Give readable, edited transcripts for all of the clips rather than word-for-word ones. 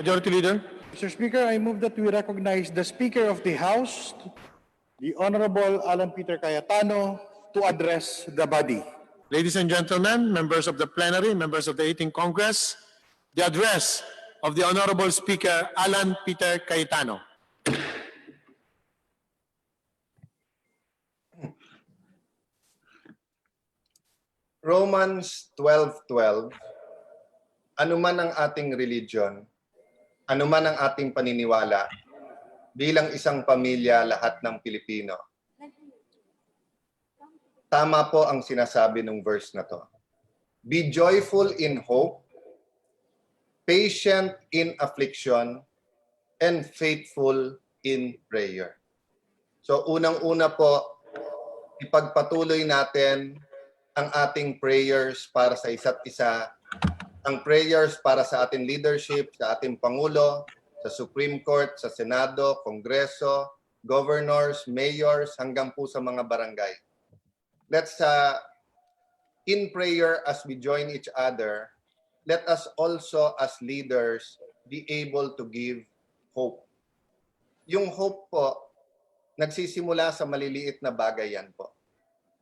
Majority Leader. Mr. Speaker, I move that we recognize the Speaker of the House, the Honorable Alan Peter Cayetano, to address the body. Ladies and gentlemen, members of the plenary, members of the 18th Congress, the address of the Honorable Speaker Alan Peter Cayetano. Romans 12:12, anuman ang ating religion, anuman ang ating paniniwala, bilang isang pamilya lahat ng Pilipino. Tama po ang sinasabi ng verse na to. Be joyful in hope, patient in affliction, and faithful in prayer. So unang-una po, ipagpatuloy natin ang ating prayers para sa isa't isa, ang prayers para sa ating leadership, sa ating Pangulo, sa Supreme Court, sa Senado, Kongreso, governors, mayors, hanggang po sa mga barangay. Let's, in prayer as we join each other, let us also as leaders be able to give hope. Yung hope po, nagsisimula sa maliliit na bagay yan po.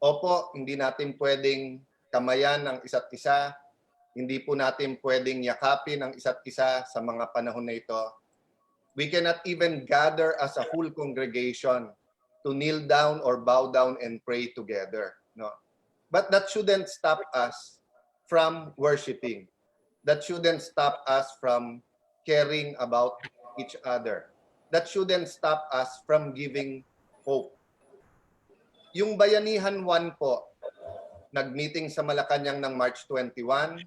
Opo, hindi natin pwedeng kamayan ang isa't isa. Hindi po natin pwedeng yakapin ang isa't isa sa mga panahon na ito. We cannot even gather as a whole congregation to kneel down or bow down and pray together. No? But that shouldn't stop us from worshiping. That shouldn't stop us from caring about each other. That shouldn't stop us from giving hope. Yung Bayanihan 1 po, nag-meeting sa Malacanang ng March 21,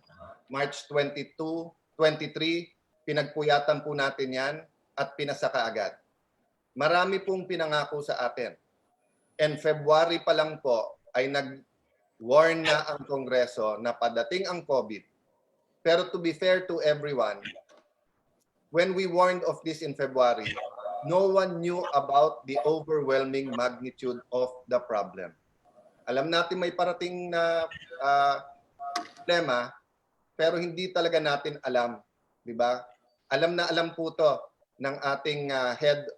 March 22, 23, pinagpuyatan po natin yan at pinasa kaagad. Marami pong pinangako sa atin. And February pa lang po ay nag-warn na ang Kongreso na padating ang COVID. Pero to be fair to everyone, when we warned of this in February, no one knew about the overwhelming magnitude of the problem. Alam natin may parating na problema, pero hindi talaga natin alam, di ba? Alam na alam po to ng ating head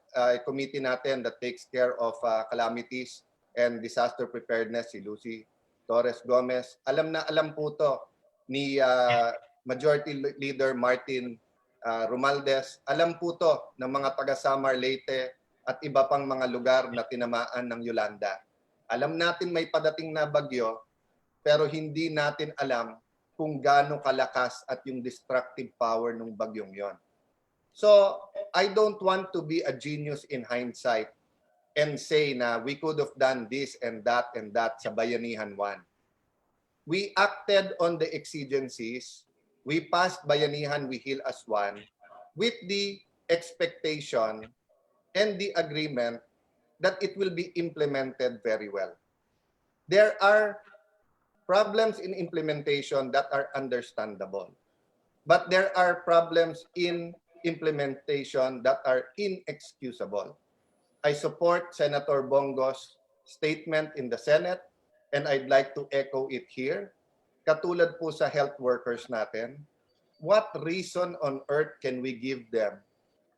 committee natin that takes care of calamities and disaster preparedness, si Lucy Torres Gomez. Alam na alam po to ni Majority Leader Martin Romualdez. Alam po to ng mga taga Samar, Leyte at iba pang mga lugar na tinamaan ng Yolanda. Alam natin may padating na bagyo, pero hindi natin alam kung gaano kalakas at yung destructive power ng bagyong yon. So, I don't want to be a genius in hindsight and say na we could have done this and that sa Bayanihan 1. We acted on the exigencies. We passed Bayanihan, We Heal as One with the expectation and the agreement that it will be implemented very well. There are problems in implementation that are understandable, but there are problems in implementation that are inexcusable. I support Senator Bongo's statement in the Senate, and I'd like to echo it here. Katulad po sa health workers natin, what reason on earth can we give them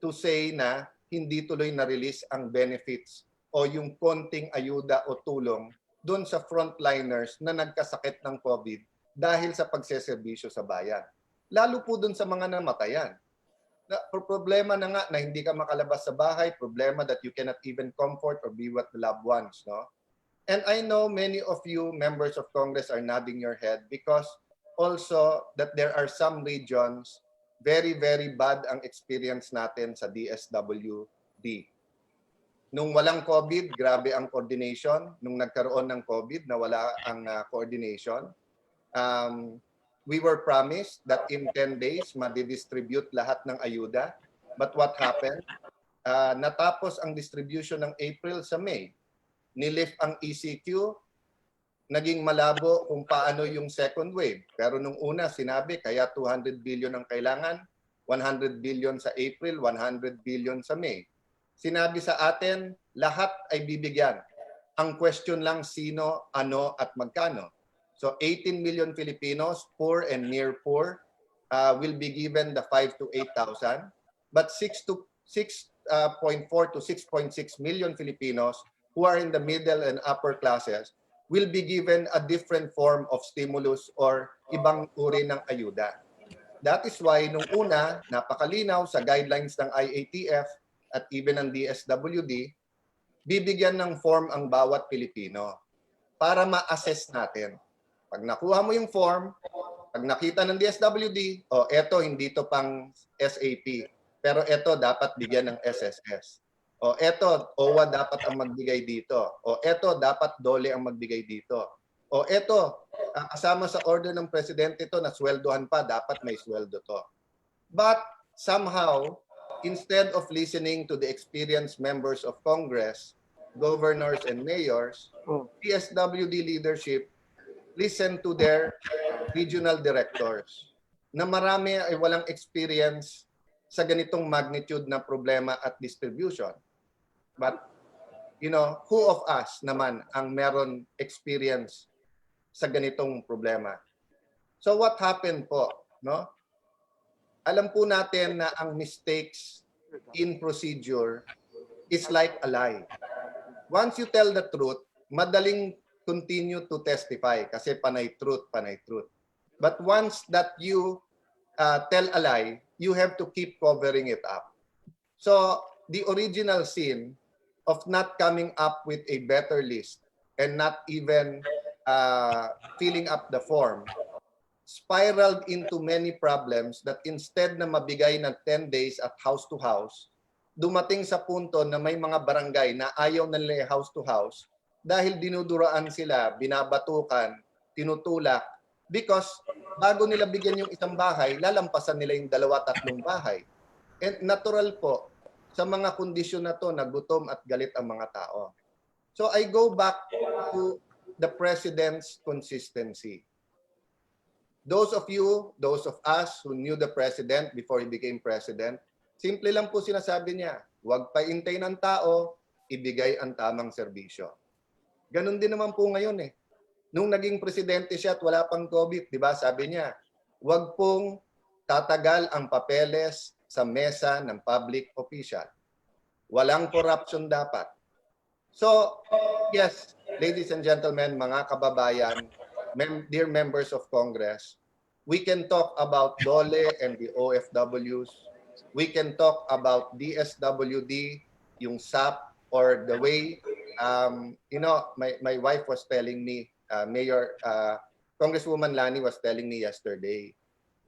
to say na hindi tuloy na-release ang benefits o yung konting ayuda o tulong doon sa frontliners na nagkasakit ng COVID dahil sa pagseserbisyo sa bayan? Lalo po doon sa mga namatayan. Problema na nga na hindi ka makalabas sa bahay, problema that you cannot even comfort or be with the loved ones, no? And I know many of you members of Congress are nodding your head because also that there are some regions very, very bad ang experience natin sa DSWD. Nung walang COVID, grabe ang coordination. Nung nagkaroon ng COVID, nawala ang coordination. We were promised that in 10 days, madidistribute lahat ng ayuda. But what happened? Natapos ang distribution ng April sa May. Nilift ang ECQ, naging malabo kung paano yung second wave. Pero nung una, sinabi, kaya 200 billion ang kailangan, 100 billion sa April, 100 billion sa May. Sinabi sa atin, lahat ay bibigyan. Ang question lang, sino, ano, at magkano. So 18 million Filipinos, poor and near poor, will be given the 5 to 8,000, but 6.4 to 6.6 million Filipinos who are in the middle and upper classes will be given a different form of stimulus or ibang uri ng ayuda. That is why nung una, napakalinaw sa guidelines ng IATF at even ng DSWD, bibigyan ng form ang bawat Pilipino para ma-assess natin. Pag nakuha mo yung form, pag nakita ng DSWD, eto hindi to pang SAP, pero eto dapat bigyan ng SSS. Eto, OWA dapat ang magbigay dito. Eto, dapat DOLE ang magbigay dito. Eto, kasama sa order ng presidente to na sweldohan pa, dapat may sweldo to. But somehow, instead of listening to the experienced members of Congress, governors and mayors, DSWD leadership listen to their regional directors na marami ay walang experience sa ganitong magnitude na problema at distribution. But, who of us naman ang meron experience sa ganitong problema? So what happened po? No? Alam po natin na ang mistakes in procedure is like a lie. Once you tell the truth, madaling continue to testify kasi panay truth. But once that you tell a lie, you have to keep covering it up. So the original sin of not coming up with a better list and not even filling up the form spiraled into many problems that instead na mabigay ng 10 days at house to house, dumating sa punto na may mga barangay na ayaw nila house to house dahil dinuduraan sila, binabatukan, tinutulak, because bago nila bigyan yung isang bahay, lalampasan nila yung 2-3 bahay. And natural po, sa mga kondisyon na to, nagutom at galit ang mga tao. So I go back to the President's consistency. Those of us who knew the President before he became President, simple lang po sinasabi niya, huwag paintay ng tao, ibigay ang tamang serbisyo. Ganon din naman po ngayon eh. Nung naging presidente siya at wala pang COVID, di ba, sabi niya, huwag pong tatagal ang papeles sa mesa ng public official. Walang corruption dapat. So, yes, ladies and gentlemen, mga kababayan, dear members of Congress, we can talk about DOLE and the OFWs. We can talk about DSWD, yung SAP, or the way, my wife was telling me, Congresswoman Lani was telling me yesterday,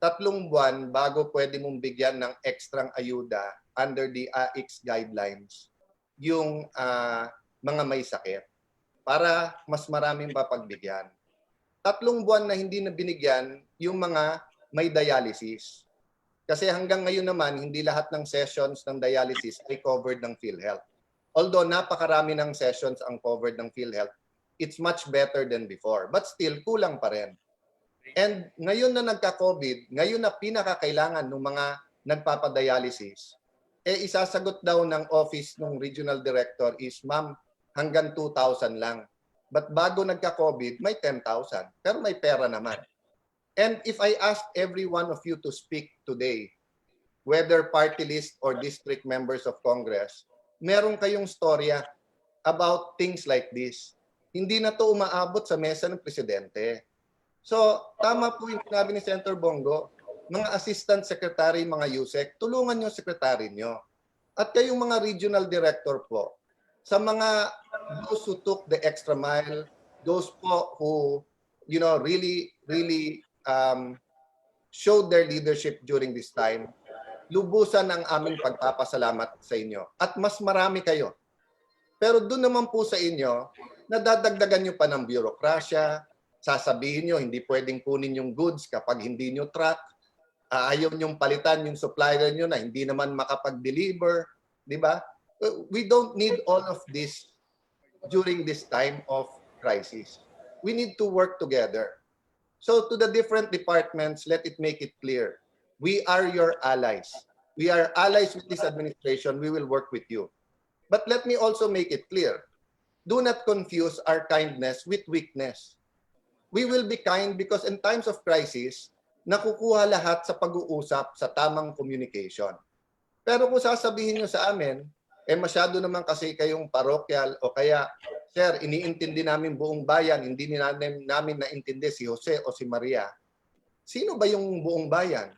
3 buwan bago pwede mong bigyan ng ekstrang ayuda under the AIX guidelines yung mga may sakit para mas maraming papagbigyan. 3 buwan na hindi na binigyan yung mga may dialysis. Kasi hanggang ngayon naman, hindi lahat ng sessions ng dialysis ay covered ng PhilHealth. Although napakarami ng sessions ang covered ng PhilHealth, it's much better than before. But still, kulang pa rin. And ngayon na nagka-COVID, ngayon na pinakakailangan ng mga nagpapadialysis, isasagot daw ng office ng regional director is, ma'am, hanggang 2,000 lang. But bago nagka-COVID, may 10,000. Pero may pera naman. And if I ask every one of you to speak today, whether party list or district members of Congress, meron kayong storya about things like this. Hindi na to umaabot sa mesa ng presidente. So, tama po yung sinabi ni Senator Bongo, mga assistant secretary, mga USEC, tulungan yung secretary nyo. At kayong mga regional director po, sa mga those who took the extra mile, those po who, really showed their leadership during this time, lubusan ang aming pagpapasalamat sa inyo. At mas marami kayo. Pero doon naman po sa inyo, nadadagdagan nyo pa ng bureaucracia, sasabihin nyo, hindi pwedeng kunin yung goods kapag hindi nyo track, ayaw nyong palitan yung supplier nyo na hindi naman makapag-deliver, di ba? We don't need all of this during this time of crisis. We need to work together. So to the different departments, let it make it clear. We are your allies. We are allies with this administration. We will work with you. But let me also make it clear. Do not confuse our kindness with weakness. We will be kind because in times of crisis, nakukuha lahat sa pag-uusap sa tamang communication. Pero kung sasabihin nyo sa amin, masyado naman kasi kayong parokyal o kaya, sir, iniintindi namin buong bayan, hindi namin naintindi si Jose o si Maria. Sino ba yung buong bayan?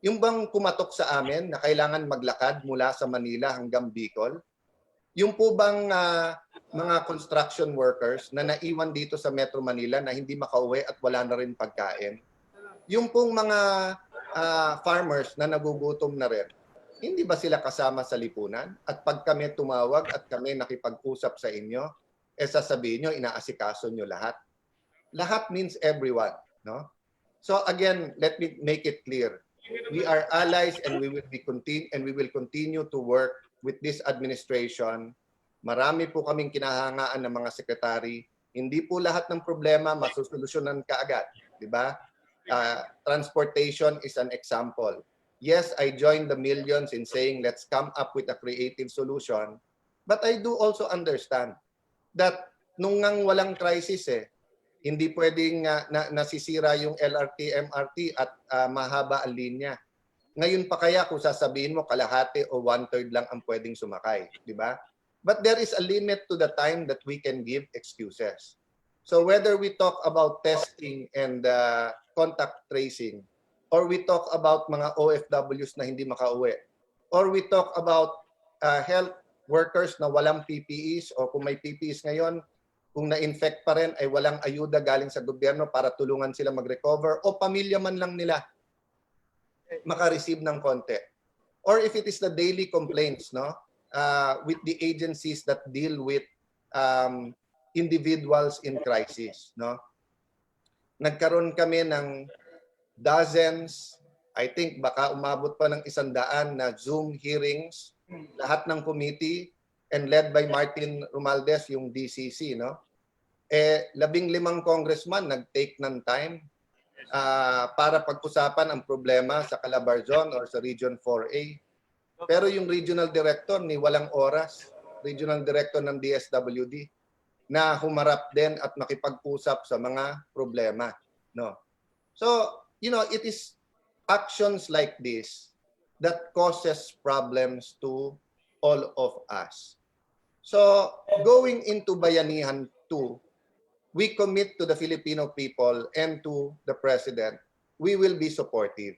Yung bang kumatok sa amin na kailangan maglakad mula sa Manila hanggang Bicol? Yung po bang mga construction workers na naiwan dito sa Metro Manila na hindi makauwi at wala na rin pagkain? Yung pong mga farmers na nagugutom na rin, hindi ba sila kasama sa lipunan? At pag kami tumawag at kami nakipag-usap sa inyo, sasabihin nyo, inaasikaso nyo lahat. Lahat means everyone, no? So again, let me make it clear. We are allies and we will continue to work with this administration. Marami po kaming kinahangaan ng mga sekretary. Hindi po lahat ng problema masusolusyonan kaagad, di ba? Transportation is an example. Yes, I join the millions in saying let's come up with a creative solution. But I do also understand that nung ngang walang crisis hindi pwedeng nasisira yung LRT, MRT at mahaba ang linya. Ngayon pa kaya kung sasabihin mo kalahati o 1/3 lang ang pwedeng sumakay, di ba? But there is a limit to the time that we can give excuses. So whether we talk about testing and contact tracing, or we talk about mga OFWs na hindi makauwi, or we talk about health workers na walang PPEs, o kung may PPEs ngayon, kung na-infect pa rin ay walang ayuda galing sa gobyerno para tulungan sila mag-recover, o pamilya man lang nila makareceive ng konti. Or if it is the daily complaints, no, with the agencies that deal with individuals in crisis, no. Nagkaroon kami ng dozens, I think baka umabot pa ng 100 na Zoom hearings, lahat ng committee and led by Martin Romualdez, yung DCC, no? 15 congressman nag-take ng time para pag-usapan ang problema sa Calabarzon or sa Region 4A. Pero yung regional director ni walang oras, regional director ng DSWD, na humarap din at makipag-usap sa mga problema, no? So, it is actions like this that causes problems to all of us. So, going into Bayanihan 2, we commit to the Filipino people and to the President, we will be supportive.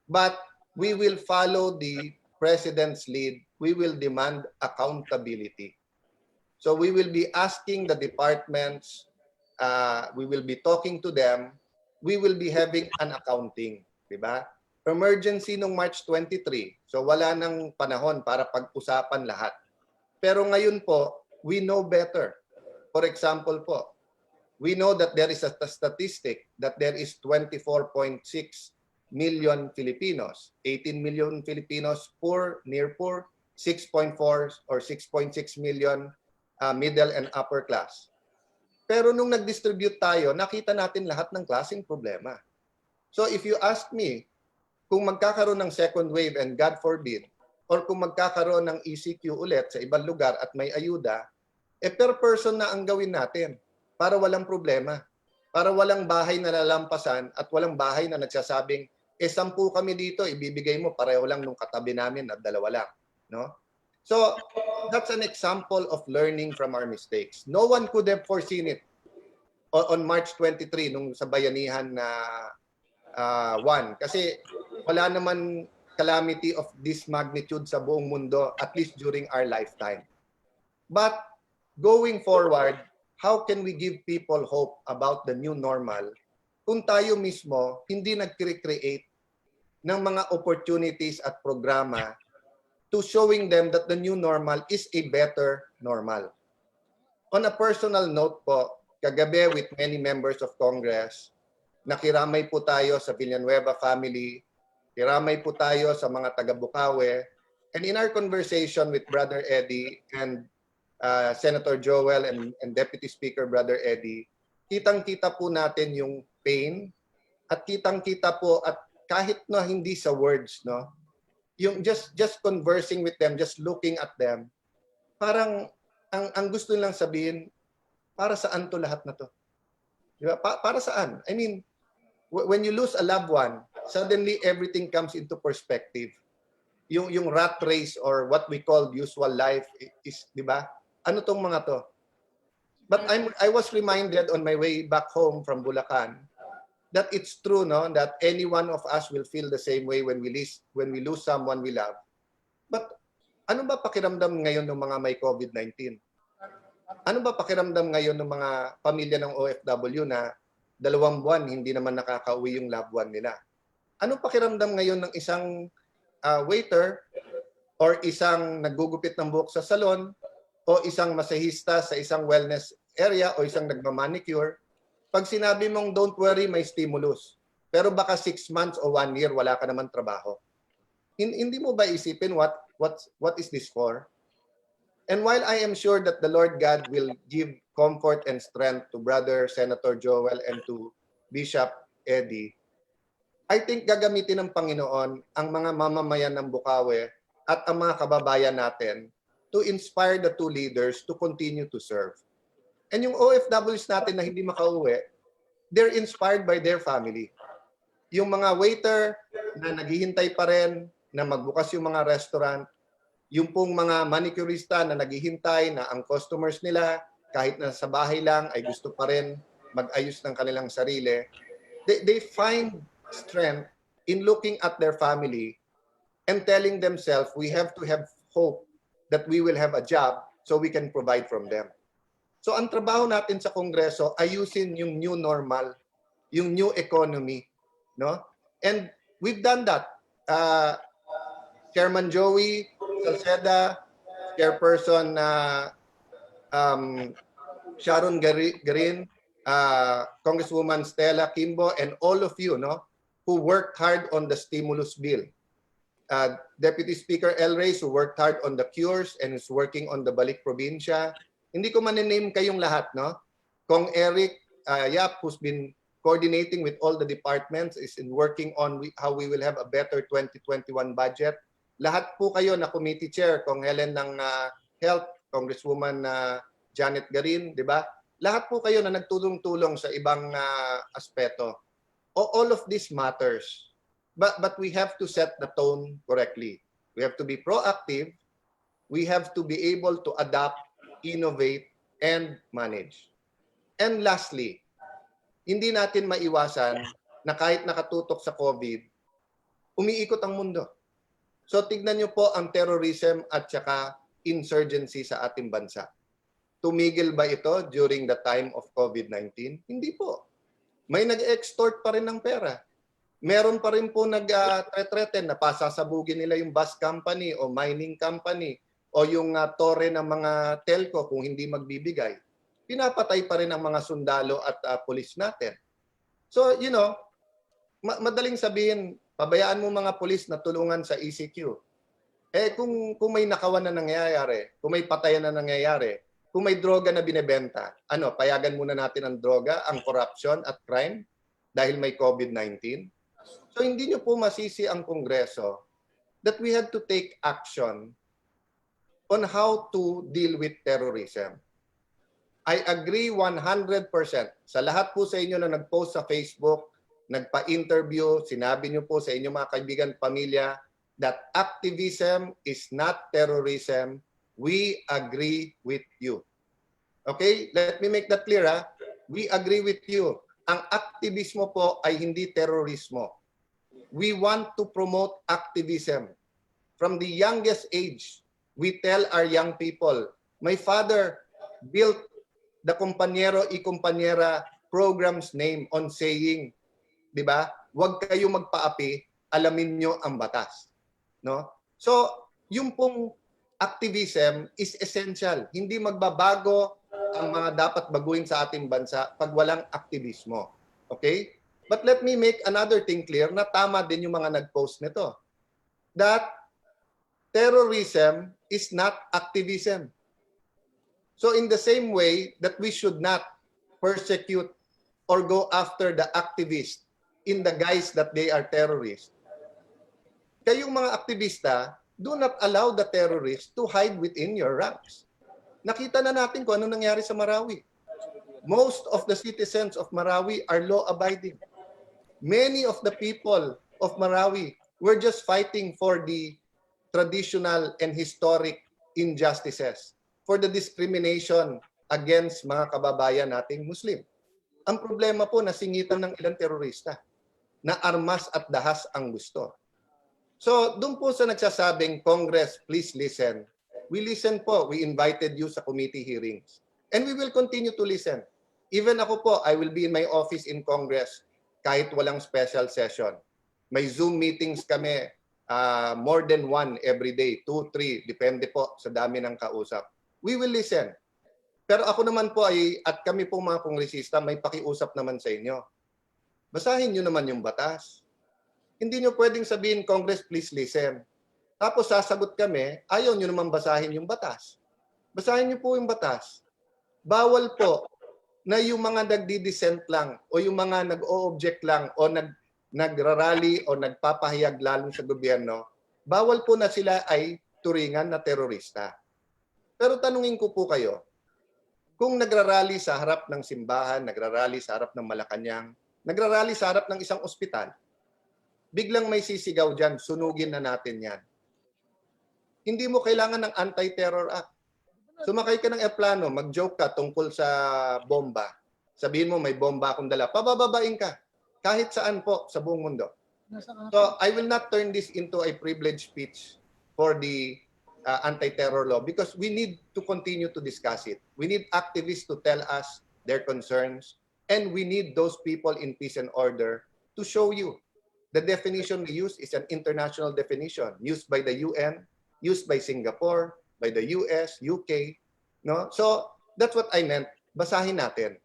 But we will follow the President's lead. We will demand accountability. So we will be asking the departments, we will be talking to them, we will be having an accounting, di ba? Emergency nung March 23, so wala nang panahon para pag-usapan lahat. Pero ngayon po, we know better. For example po, we know that there is a statistic that there is 24.6 million Filipinos, 18 million Filipinos poor, near poor, 6.4 or 6.6 million middle and upper class. Pero nung nag-distribute tayo, nakita natin lahat ng klaseng problema. So if you ask me, kung magkakaroon ng second wave and God forbid, or kung magkakaroon ng ECQ ulit sa ibang lugar at may ayuda, per person na ang gawin natin para walang problema. Para walang bahay na lalampasan at walang bahay na nagsasabing, 10 kami dito, ibibigay mo, pareho lang nung katabi namin at 2 lang. No? So, that's an example of learning from our mistakes. No one could have foreseen it on March 23 nung sa Bayanihan na 1. Kasi wala naman calamity of this magnitude sa buong mundo, at least during our lifetime. But going forward, how can we give people hope about the new normal kung tayo mismo hindi nag-create ng mga opportunities at programa to showing them that the new normal is a better normal. On a personal note po, kagabi with many members of Congress, nakiramay po tayo sa Villanueva family, kiramay po tayo sa mga taga-Bukawe, and in our conversation with Brother Eddie and Senator Joel and Deputy Speaker Brother Eddie, kitang-kita po natin yung pain at kitang-kita po at kahit na hindi sa words, no, yung just conversing with them, just looking at them, parang ang gusto nilang sabihin, para saan to lahat na to? Di ba? Para saan? I mean, when you lose a loved one, suddenly everything comes into perspective. Yung rat race or what we call usual life is, di ba? Ano tong mga to? But I was reminded on my way back home from Bulacan that it's true, no, that any one of us will feel the same way when we lose someone we love. But ano ba pakiramdam ngayon ng mga may COVID-19? Ano ba pakiramdam ngayon ng mga pamilya ng OFW na 2 buwan hindi naman nakakauwi yung loved one nila? Ano pakiramdam ngayon ng isang waiter or isang naggugupit ng buhok sa salon o isang masahista sa isang wellness area o isang nagmamanicure, pag sinabi mong don't worry, may stimulus. Pero baka 6 months o 1 year wala ka naman trabaho. Hindi mo ba isipin what is this for? And while I am sure that the Lord God will give comfort and strength to Brother Senator Joel and to Bishop Eddie, I think gagamitin ng Panginoon ang mga mamamayan ng Bukawi at ang mga kababayan natin to inspire the two leaders to continue to serve. And yung OFWs natin na hindi makauwi, they're inspired by their family. Yung mga waiter na naghihintay pa rin na magbukas yung mga restaurant, yung pong mga manicurista na naghihintay na ang customers nila, kahit na sa bahay lang, ay gusto pa rin mag-ayos ng kanilang sarili, they find strength in looking at their family and telling themselves, we have to have hope that we will have a job so we can provide from them. So ang trabaho natin sa Kongreso, ayusin yung new normal, yung new economy, no? And we've done that. Chairman Joey Salceda, Chairperson Sharon Garin, Congresswoman Stella Kimbo, and all of you, no, who worked hard on the stimulus bill. Deputy Speaker El Reyes, who worked hard on the cures and is working on the Balik Probinsya. Hindi ko man-name kayong lahat, no? Kong Eric Yap, who's been coordinating with all the departments, is in working on how we will have a better 2021 budget. Lahat po kayo na committee chair, Kong Helen ng Health, Congresswoman Janet Garin, di ba? Lahat po kayo na nagtulong-tulong sa ibang aspeto. All of this matters. But we have to set the tone correctly. We have to be proactive. We have to be able to adapt, innovate, and manage. And lastly, hindi natin maiwasan na kahit nakatutok sa COVID, umiikot ang mundo. So tignan niyo po ang terrorism at saka insurgency sa ating bansa. Tumigil ba ito during the time of COVID-19? Hindi po. May nag-extort pa rin ng pera. Meron pa rin po nag-threaten na pasasabugin nila yung bus company o mining company o yung tore ng mga telco kung hindi magbibigay. Pinapatay pa rin ang mga sundalo at pulis natin. So, you know, madaling sabihin, pabayaan mo mga pulis na tulungan sa ECQ. Eh kung may nakawan na nangyayari, kung may patayan na nangyayari, kung may droga na binebenta, ano, payagan muna natin ang droga, ang corruption at crime dahil may COVID-19? So hindi nyo po masisi ang Kongreso that we had to take action on how to deal with terrorism. I agree 100%. Sa lahat po sa inyo na nag-post sa Facebook, nagpa-interview, sinabi nyo po sa inyong mga kaibigan, pamilya, that activism is not terrorism. We agree with you. Okay? Let me make that clear, ha? We agree with you. Ang aktivismo po ay hindi terorismo. We want to promote activism. From the youngest age, we tell our young people, my father built the Compañero y Compañera program's name on saying, di ba? Huwag kayo magpaapi, alamin nyo ang batas. No? So, yung pong activism is essential. Hindi magbabago ang mga dapat baguhin sa ating bansa pag walang aktivismo. Okay? But let me make another thing clear na tama din yung mga nag-post nito. That terrorism is not activism. So in the same way that we should not persecute or go after the activists in the guise that they are terrorists, kayong mga aktivista, do not allow the terrorists to hide within your ranks. Nakita na natin kung ano nangyari sa Marawi. Most of the citizens of Marawi are law-abiding. Many of the people of Marawi were just fighting for the traditional and historic injustices, for the discrimination against mga kababayan nating Muslim. Ang problema po, nasingitan ng ilang terorista na armas at dahas ang gusto. So, doon po sa nagsasabing, Congress, please listen. We listen po. We invited you sa committee hearings. And we will continue to listen. Even ako po, I will be in my office in Congress kahit walang special session. May Zoom meetings kami, more than one every day, 2, 3, depende po sa dami ng kausap. We will listen. Pero ako naman po ay, at kami po mga kongresista, may pakiusap naman sa inyo. Basahin nyo naman yung batas. Hindi nyo pwedeng sabihin, Congress, please listen. Tapos sasagot kami, ayaw nyo naman basahin yung batas. Basahin nyo po yung batas. Bawal po na yung mga nagdi-dissent lang o yung mga nag-o-object lang o nagrarally o nagpapahayag lalong sa gobyerno, bawal po na sila ay turingan na terorista. Pero tanungin ko po kayo, kung nagrarally sa harap ng simbahan, nagrarally sa harap ng Malacanang, nagrarally sa harap ng isang ospital, biglang may sisigaw dyan, sunugin na natin yan. Hindi mo kailangan ng Anti-Terror Act. Sumakay ka ng aeroplano, mag-joke ka tungkol sa bomba. Sabihin mo, may bomba akong dala. Pabababain ka. Kahit saan po sa buong mundo. So, I will not turn this into a privileged speech for the anti-terror law because we need to continue to discuss it. We need activists to tell us their concerns and we need those people in peace and order to show you. The definition we use is an international definition used by the UN, used by Singapore, by the US, UK, no? So, that's what I meant. Basahin natin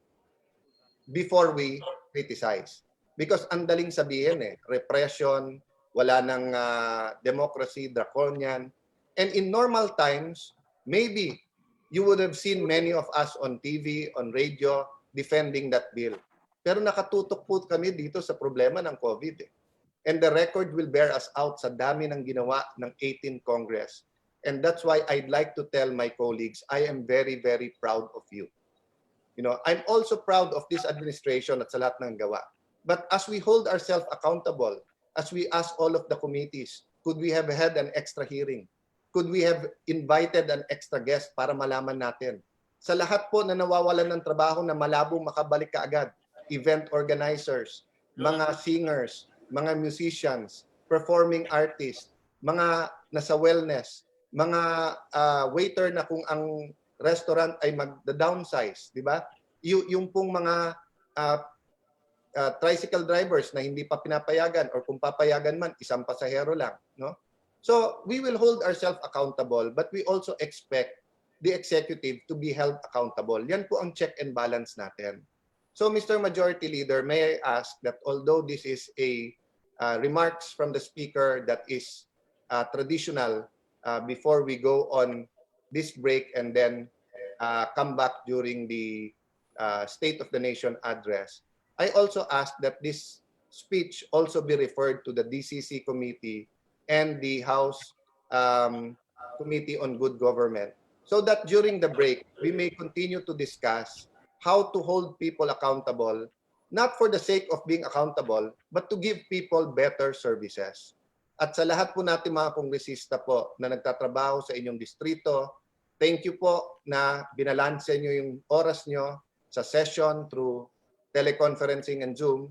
before we criticize. Because ang daling sabihin repression, wala nang democracy, draconian. And in normal times, maybe you would have seen many of us on TV, on radio, defending that bill. Pero nakatutok po kami dito sa problema ng COVID. And the record will bear us out sa dami ng ginawa ng 18th Congress. And that's why I'd like to tell my colleagues, I am very, very proud of you. You know, I'm also proud of this administration at sa lahat ng gawa. But as we hold ourselves accountable, as we ask all of the committees, could we have had an extra hearing? Could we have invited an extra guest para malaman natin? Sa lahat po na nawawalan ng trabaho na malabo makabalik kaagad, event organizers, mga singers, mga musicians, performing artists, mga nasa wellness, mga waiter na kung ang restaurant ay mag-downsize, di ba? Yung pong mga tricycle drivers na hindi pa pinapayagan or kung papayagan man, isang pasahero lang, no? So, we will hold ourselves accountable, but we also expect the executive to be held accountable. Yan po ang check and balance natin. So, Mr. Majority Leader, may I ask that although this is a remarks from the Speaker that is traditional before we go on this break and then come back during the State of the Nation address, I also ask that this speech also be referred to the DCC committee and the House Committee on Good Government so that during the break, we may continue to discuss how to hold people accountable, not for the sake of being accountable, but to give people better services. At sa lahat po natin mga kongresista po na nagtatrabaho sa inyong distrito, thank you po na binalanse nyo yung oras nyo sa session through teleconferencing and Zoom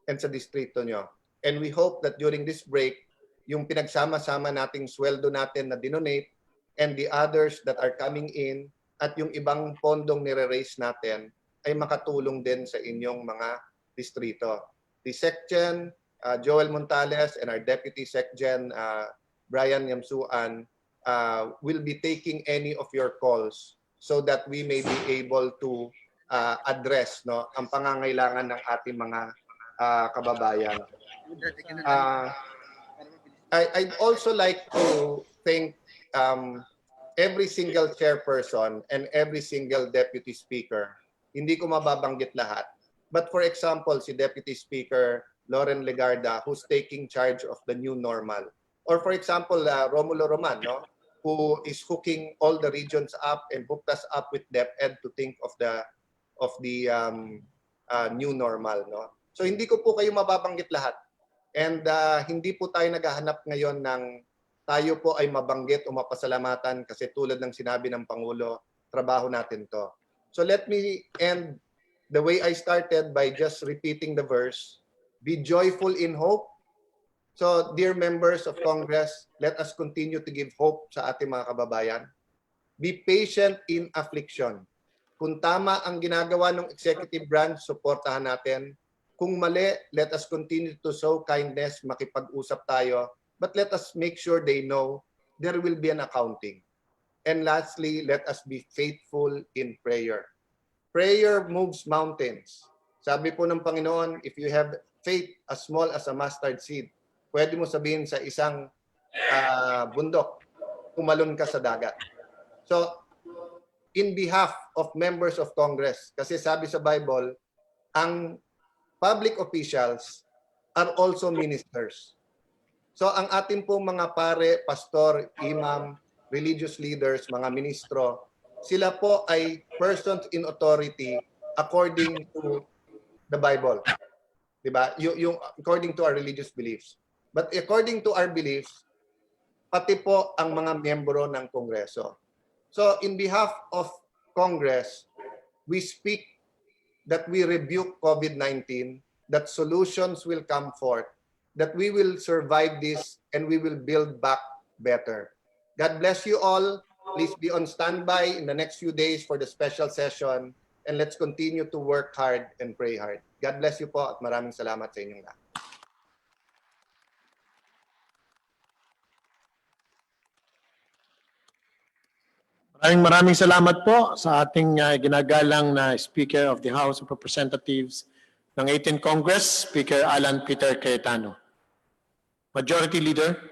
and sa distrito nyo. And we hope that during this break, yung pinagsama-sama nating sweldo natin na dinonate and the others that are coming in at yung ibang pondong nire-raise natin ay makatulong din sa inyong mga distrito. The SecGen, Joel Montales, and our Deputy SecGen, Brian Yamsuan, will be taking any of your calls so that we may be able to address ang pangangailangan ng ating mga kababayan. I'd also like to thank every single chairperson and every single deputy speaker. Hindi ko mababanggit lahat. But for example, si Deputy Speaker Loren Legarda, who's taking charge of the new normal. Or for example, Romulo Roman, who is hooking all the regions up and hooked us up with DepEd to think of the new normal. So hindi ko po kayo mababanggit lahat. And hindi po tayo naghahanap ngayon ng tayo po ay mabanggit o mapasalamatan kasi tulad ng sinabi ng Pangulo, trabaho natin to. So let me end the way I started by just repeating the verse. Be joyful in hope. So dear members of Congress, let us continue to give hope sa ating mga kababayan. Be patient in affliction. Kung tama ang ginagawa ng executive branch, suportahan natin. Kung mali, let us continue to show kindness, makipag-usap tayo. But let us make sure they know there will be an accounting. And lastly, let us be faithful in prayer. Prayer moves mountains. Sabi po ng Panginoon, if you have faith as small as a mustard seed, pwede mo sabihin sa isang bundok, tumalon ka sa dagat. So, in behalf of members of Congress, kasi sabi sa Bible, ang public officials are also ministers. So ang ating pong mga pare, pastor, imam, religious leaders, mga ministro, sila po ay persons in authority according to the Bible. Diba? Yung according to our religious beliefs. But according to our beliefs, pati po ang mga miyembro ng Kongreso. So in behalf of Congress, we speak that we rebuke COVID-19, that solutions will come forth, that we will survive this and we will build back better. God bless you all. Please be on standby in the next few days for the special session and let's continue to work hard and pray hard. God bless you po at maraming salamat sa inyong lahat. Maraming salamat po sa ating ginagalang na Speaker of the House of Representatives ng 18th Congress, Speaker Alan Peter Cayetano. Majority Leader.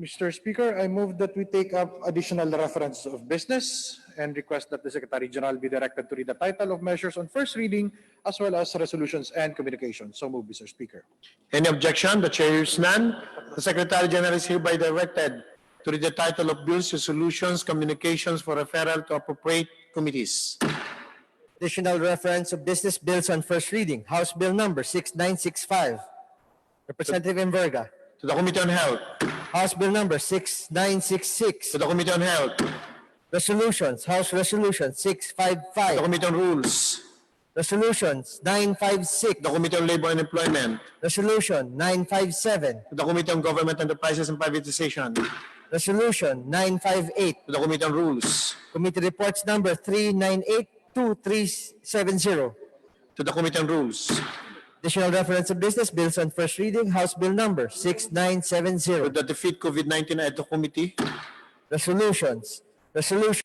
Mr. Speaker, I move that we take up additional reference of business and request that the Secretary General be directed to read the title of measures on first reading as well as resolutions and communications. So move, Mr. Speaker. Any objection? The chair hears none. The Secretary General is hereby directed to read the title of bills, resolutions, communications for referral to appropriate committees. Additional reference of business bills on first reading. House Bill number 6965. Representative Enverga. To the Committee on Health. House Bill number 6966. To the Committee on Health. Resolutions. House Resolution To the 655. Committee on Rules. Resolutions 956. To the Committee on Labor and Employment. Resolution 957. To the Committee on Government Enterprises and Privatization. Resolution 958. To the Committee on Rules. Committee reports number 398-2370. To the Committee on Rules. Additional reference of business bills on first reading. House Bill number To 6970. the Defeat COVID-19 Ad Hoc Committee. Resolutions. Resolution